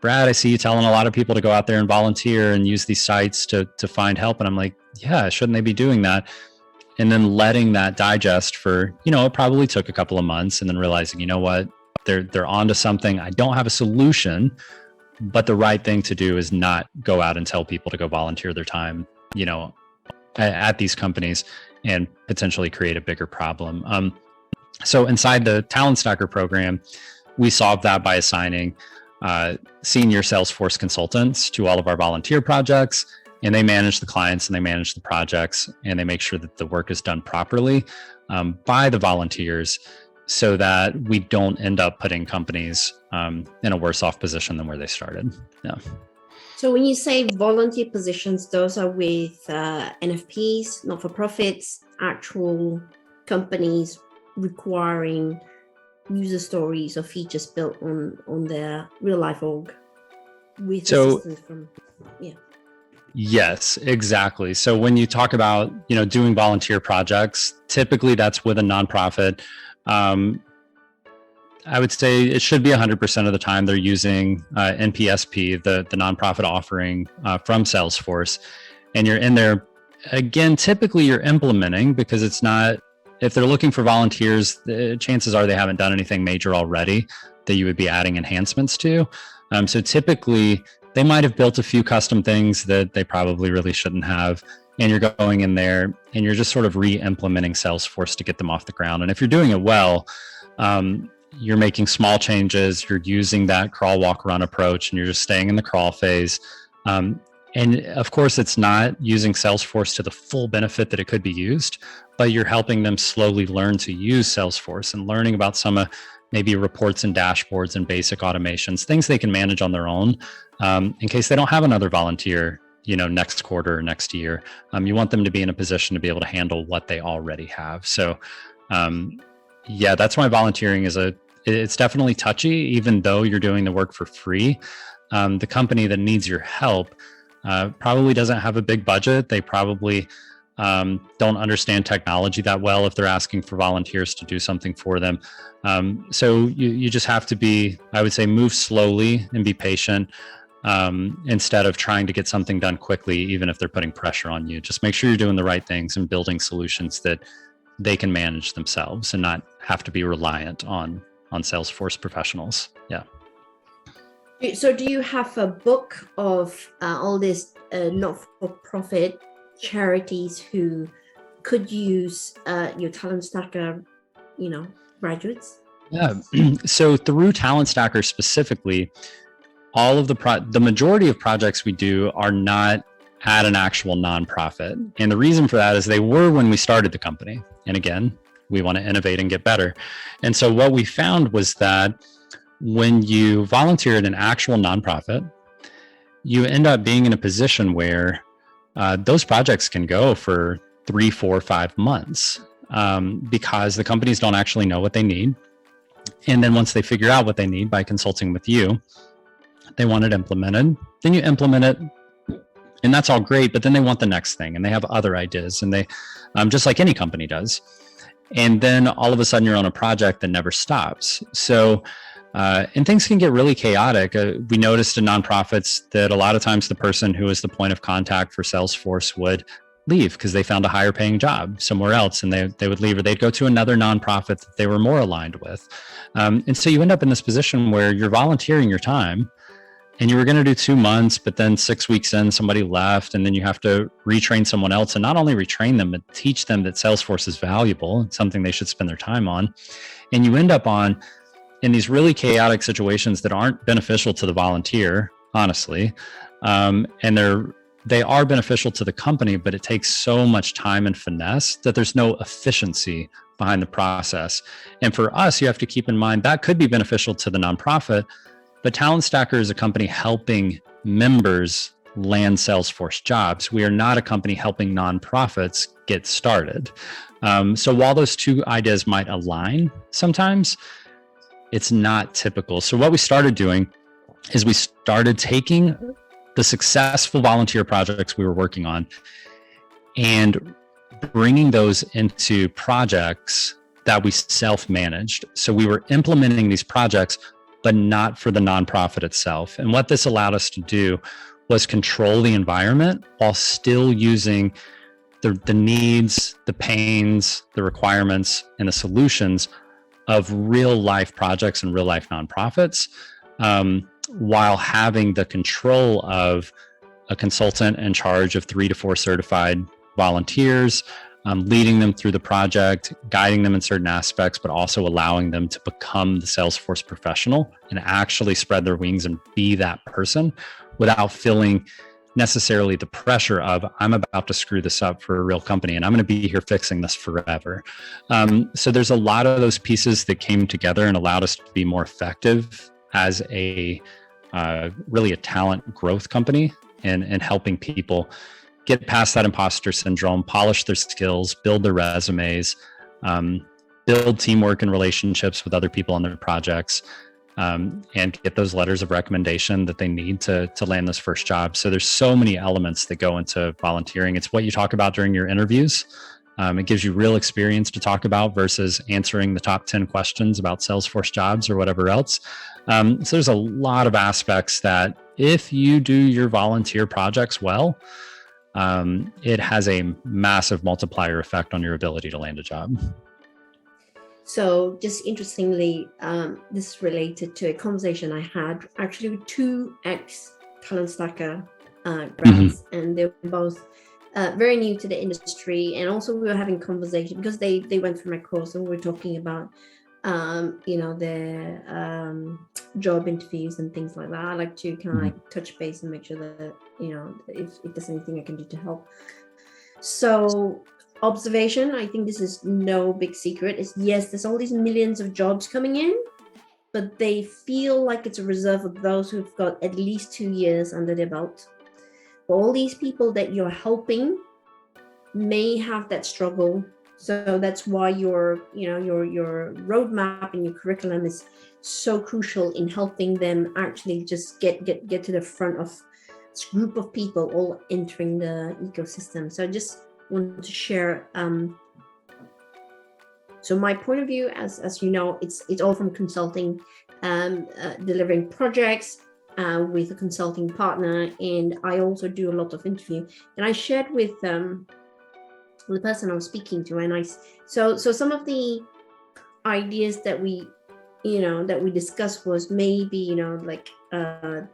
Brad, I see you telling a lot of people to go out there and volunteer and use these sites to find help. And I'm like, yeah, shouldn't they be doing that? And then letting that digest for, it probably took a couple of months, and then realizing, you know what, they're onto something. I don't have a solution, but the right thing to do is not go out and tell people to go volunteer their time, at these companies and potentially create a bigger problem. So inside the Talent Stacker program, we solved that by assigning senior Salesforce consultants to all of our volunteer projects, and they manage the clients and they manage the projects and they make sure that the work is done properly by the volunteers, so that we don't end up putting companies in a worse off position than where they started. Yeah. So when you say volunteer positions, those are with NFPs, not-for-profits, actual companies requiring user stories or features built on their real life org with assistance from, yeah. Yes, exactly. So when you talk about, doing volunteer projects, typically that's with a nonprofit. I would say it should be 100% of the time they're using NPSP, the nonprofit offering from Salesforce. And you're in there, again, typically you're implementing, because it's not, if they're looking for volunteers, the chances are they haven't done anything major already that you would be adding enhancements to. So typically they might have built a few custom things that they probably really shouldn't have. And you're going in there and you're just sort of re-implementing Salesforce to get them off the ground. And if you're doing it well, you're making small changes, you're using that crawl, walk, run approach, and you're just staying in the crawl phase. And of course, it's not using Salesforce to the full benefit that it could be used, but you're helping them slowly learn to use Salesforce and learning about some maybe reports and dashboards and basic automations, things they can manage on their own in case they don't have another volunteer, next quarter or next year. You want them to be in a position to be able to handle what they already have. So yeah, that's why volunteering it's definitely touchy, even though you're doing the work for free. The company that needs your help probably doesn't have a big budget. They probably don't understand technology that well if they're asking for volunteers to do something for them. So you just have to be, I would say, move slowly and be patient. instead of trying to get something done quickly, even if they're putting pressure on you. Just make sure you're doing the right things and building solutions that they can manage themselves and not have to be reliant on Salesforce professionals. Yeah. So do you have a book of all these not-for-profit charities who could use your Talent Stacker, graduates? Yeah. So through Talent Stacker specifically, all of the majority of projects we do are not at an actual nonprofit. And the reason for that is they were when we started the company. And again, we want to innovate and get better. And so what we found was that when you volunteer at an actual nonprofit, you end up being in a position where those projects can go for 3, 4, 5 months because the companies don't actually know what they need. And then once they figure out what they need by consulting with you, they want it implemented. Then you implement it, and that's all great. But then they want the next thing, and they have other ideas, and they, just like any company does. And then all of a sudden, you're on a project that never stops. So, and things can get really chaotic. We noticed in nonprofits that a lot of times the person who is the point of contact for Salesforce would leave because they found a higher paying job somewhere else, and they would leave, or they'd go to another nonprofit that they were more aligned with. And so you end up in this position where you're volunteering your time, and you were going to do 2 months, but then 6 weeks in, somebody left, and then you have to retrain someone else, and not only retrain them, but teach them that Salesforce is valuable and something they should spend their time on. And you end up in these really chaotic situations that aren't beneficial to the volunteer, honestly. And they are beneficial to the company, but it takes so much time and finesse that there's no efficiency behind the process. And for us, you have to keep in mind that could be beneficial to the nonprofit, but Talent Stacker is a company helping members land Salesforce jobs. We are not a company helping nonprofits get started. So while those two ideas might align sometimes, it's not typical. So what we started doing is we started taking the successful volunteer projects we were working on and bringing those into projects that we self-managed. So we were implementing these projects, but not for the nonprofit itself. And what this allowed us to do was control the environment while still using the needs, the pains, the requirements, and the solutions of real life projects and real life nonprofits, while having the control of a consultant in charge of 3 to 4 certified volunteers, leading them through the project, guiding them in certain aspects, but also allowing them to become the Salesforce professional and actually spread their wings and be that person without feeling necessarily the pressure of, I'm about to screw this up for a real company and I'm going to be here fixing this forever. So there's a lot of those pieces that came together and allowed us to be more effective as really a talent growth company and helping people get past that imposter syndrome, polish their skills, build their resumes, build teamwork and relationships with other people on their projects, and get those letters of recommendation that they need to land this first job. So there's so many elements that go into volunteering. It's what you talk about during your interviews. It gives you real experience to talk about versus answering the top 10 questions about Salesforce jobs or whatever else. So there's a lot of aspects that if you do your volunteer projects well, it has a massive multiplier effect on your ability to land a job. So just interestingly, this is related to a conversation I had actually with 2 ex-Talent Stacker grads, and they were both very new to the industry. And also we were having conversation because they went through my course, and we were talking about their job interviews and things like that. I like to kind of like touch base and make sure that, if there's anything I can do to help. So observation, I think this is no big secret, is yes, there's all these millions of jobs coming in, but they feel like it's a reserve of those who've got at least 2 years under their belt. All these people that you're helping may have that struggle. So that's why your roadmap and your curriculum is so crucial in helping them actually just get to the front of this group of people all entering the ecosystem. So I just want to share. So my point of view, as you know, it's all from consulting, delivering projects, with a consulting partner, and I also do a lot of interview. And I shared with the person I was speaking to, and so some of the ideas that we discussed was maybe like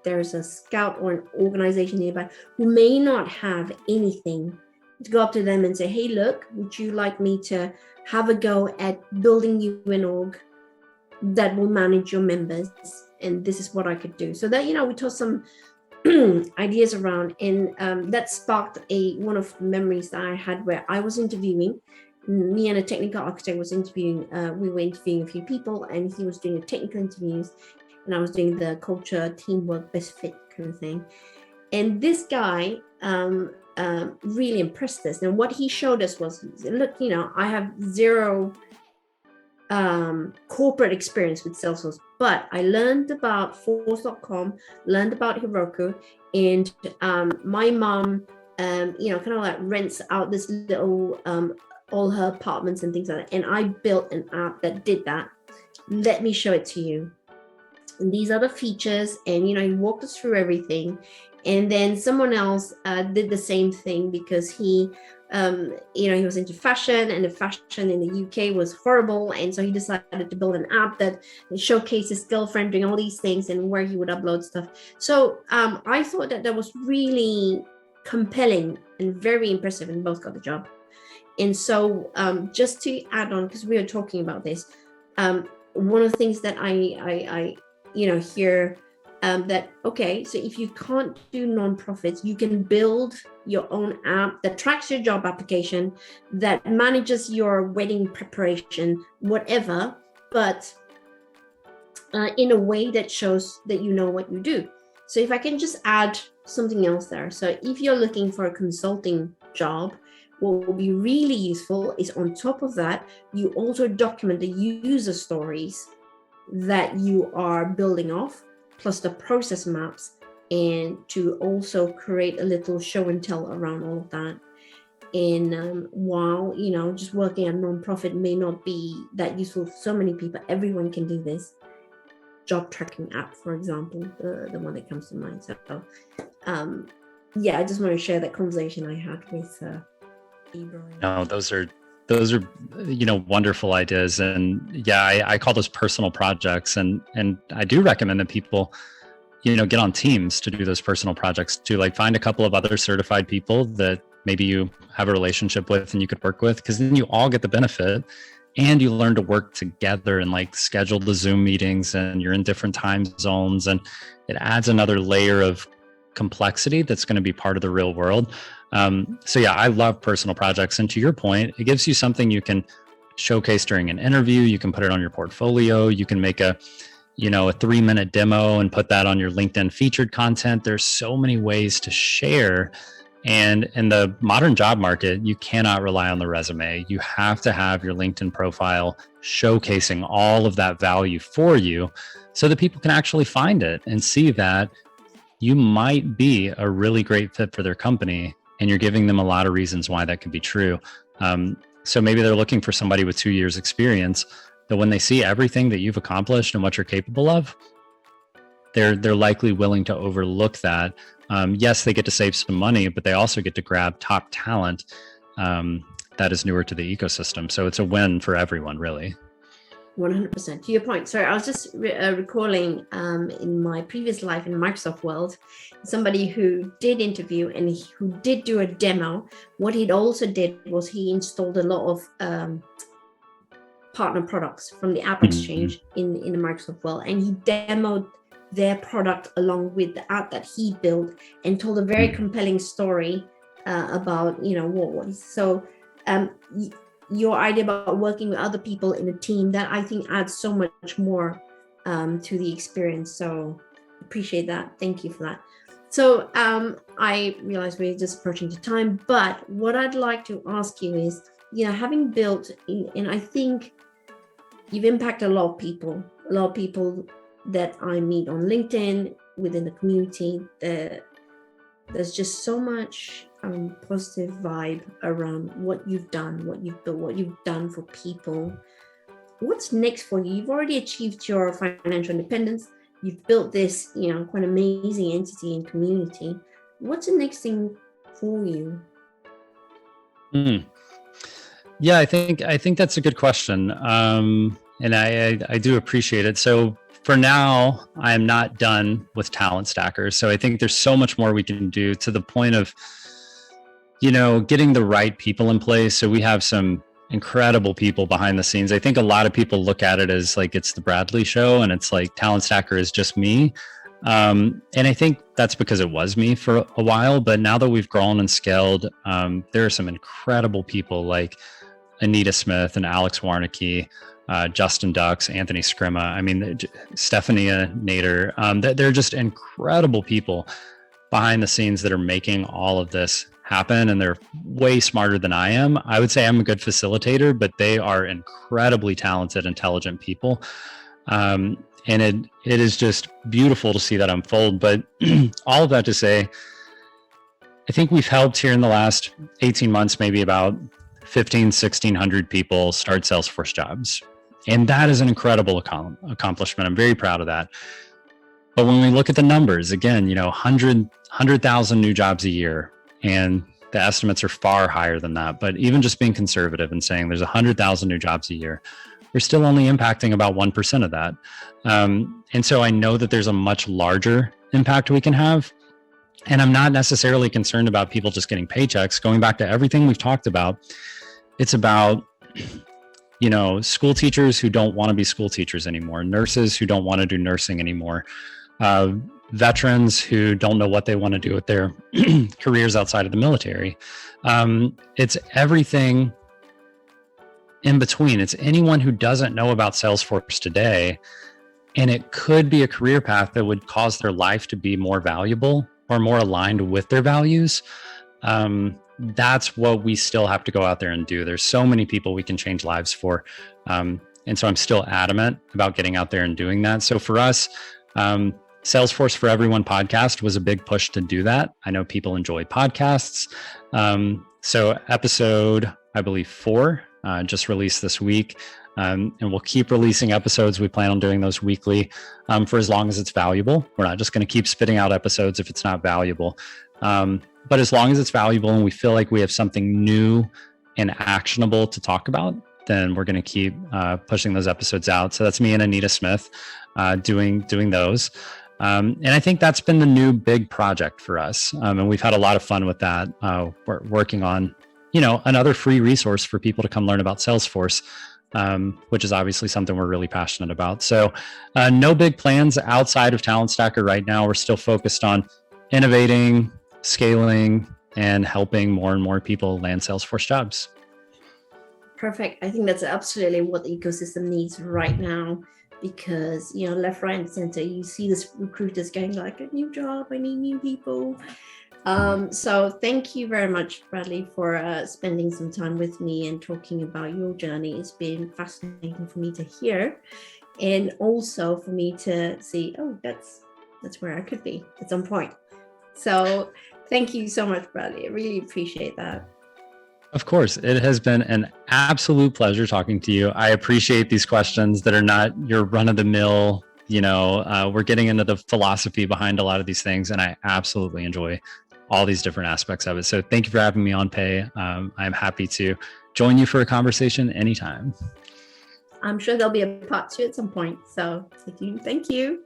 there's a scout or an organization nearby who may not have anything, to go up to them and say, hey, look, would you like me to have a go at building you an org that will manage your members, and this is what I could do. So that we tossed some ideas around, and that sparked one of the memories that I had where I was interviewing. Me and a technical architect was interviewing. We were interviewing a few people, and he was doing the technical interviews, and I was doing the culture, teamwork, best fit kind of thing. And this guy really impressed us. And what he showed us was, look, I have zero corporate experience with Salesforce, but I learned about Force.com, learned about Heroku, and my mom, kind of like rents out this little all her apartments and things like that. And I built an app that did that. Let me show it to you. And these are the features, and he walked us through everything. And then someone else did the same thing, because he was into fashion, and the fashion in the UK was horrible. And so he decided to build an app that showcased his girlfriend doing all these things and where he would upload stuff. So I thought that was really compelling and very impressive, and both got the job. And so just to add on, because we were talking about this, one of the things that I hear that, okay, so if you can't do nonprofits, you can build your own app that tracks your job application, that manages your wedding preparation, whatever, but in a way that shows that you know what you do. So if I can just add something else there. So if you're looking for a consulting job, what will be really useful is, on top of that, you also document the user stories that you are building off, plus the process maps, and to also create a little show and tell around all of that. And while just working at a nonprofit may not be that useful for so many people, everyone can do this. Job tracking app, for example, the one that comes to mind. So I just want to share that conversation I had with No, those are wonderful ideas. And I call those personal projects, and I do recommend that people get on teams to do those personal projects too. Like, find a couple of other certified people that maybe you have a relationship with and you could work with, because then you all get the benefit, and you learn to work together and like schedule the Zoom meetings, and you're in different time zones, and it adds another layer of complexity that's going to be part of the real world. I love personal projects. And to your point, it gives you something you can showcase during an interview. You can put it on your portfolio. You can make a 3-minute demo and put that on your LinkedIn featured content. There's so many ways to share. And in the modern job market, you cannot rely on the resume. You have to have your LinkedIn profile showcasing all of that value for you, so that people can actually find it and see that you might be a really great fit for their company, and you're giving them a lot of reasons why that could be true. So maybe they're looking for somebody with 2 years experience, that when they see everything that you've accomplished and what you're capable of, they're likely willing to overlook that. Yes, they get to save some money, but they also get to grab top talent that is newer to the ecosystem. So it's a win for everyone, really. 100%. To your point, sorry, I was just recalling in my previous life in Microsoft world, somebody who did interview and who did do a demo. What he'd also did was he installed a lot of partner products from the App Exchange in the Microsoft world, and he demoed their product along with the app that he built, and told a very compelling story about what. So your idea about working with other people in a team, that I think adds so much more to the experience. So appreciate that. Thank you for that. So I realize we're just approaching the time, but what I'd like to ask you is, having built, and I think you've impacted a lot of people that I meet on LinkedIn, within the community, there's just so much positive vibe around what you've done, what you've built, what you've done for people. What's next for you? You've already achieved your financial independence. you've built this, quite amazing entity and community. What's the next thing for you? Yeah, I think that's a good question, and I do appreciate it. So for now, I am not done with Talent Stackers. So I think there's so much more we can do, to the point of, getting the right people in place. So we have some incredible people behind the scenes. I think a lot of people look at it as like it's the Bradley show, and it's like Talent Stacker is just me. And I think that's because it was me for a while. But now that we've grown and scaled, there are some incredible people like Anita Smith and Alex Warnicki, Justin Dux, Anthony Scrima. I mean, Stephania Nader. They're just incredible people behind the scenes that are making all of this happen, and they're way smarter than I am. I would say I'm a good facilitator, but they are incredibly talented, intelligent people. And it is just beautiful to see that unfold. But all of that to say, I think we've helped here in the last 18 months, maybe about 1,600 people start Salesforce jobs. And that is an incredible accomplishment. I'm very proud of that. But when we look at the numbers, again, 100,000 new jobs a year, and the estimates are far higher than that. But even just being conservative and saying there's 100,000 new jobs a year, we're still only impacting about 1% of that. And so I know that there's a much larger impact we can have. And I'm not necessarily concerned about people just getting paychecks. Going back to everything we've talked about, it's about, school teachers who don't want to be school teachers anymore, nurses who don't want to do nursing anymore, veterans who don't know what they want to do with their careers outside of the military. It's everything in between. It's anyone who doesn't know about Salesforce today, and it could be a career path that would cause their life to be more valuable or more aligned with their values. That's what we still have to go out there and do. There's so many people we can change lives for. And so I'm still adamant about getting out there and doing that. So for us, Salesforce for Everyone podcast was a big push to do that. I know people enjoy podcasts. So episode, I believe 4, just released this week. And we'll keep releasing episodes. We plan on doing those weekly for as long as it's valuable. We're not just going to keep spitting out episodes if it's not valuable. But as long as it's valuable and we feel like we have something new and actionable to talk about, then we're going to keep pushing those episodes out. So that's me and Anita Smith doing those. And I think that's been the new big project for us. And we've had a lot of fun with that. We're working on, another free resource for people to come learn about Salesforce, which is obviously something we're really passionate about. So no big plans outside of Talent Stacker right now. We're still focused on innovating, scaling, and helping more and more people land Salesforce jobs. Perfect. I think that's absolutely what the ecosystem needs right now, because, left, right, and center, you see this recruiters going like, a new job, I need new people. So thank you very much, Bradley, for spending some time with me and talking about your journey. It's been fascinating for me to hear, and also for me to see, that's where I could be at some point. So thank you so much, Bradley. I really appreciate that. Of course, it has been an absolute pleasure talking to you. I appreciate these questions that are not your run-of-the-mill, we're getting into the philosophy behind a lot of these things, and I absolutely enjoy all these different aspects of it. So thank you for having me on Pay. I'm happy to join you for a conversation anytime. I'm sure there'll be a part 2 at some point. So thank you.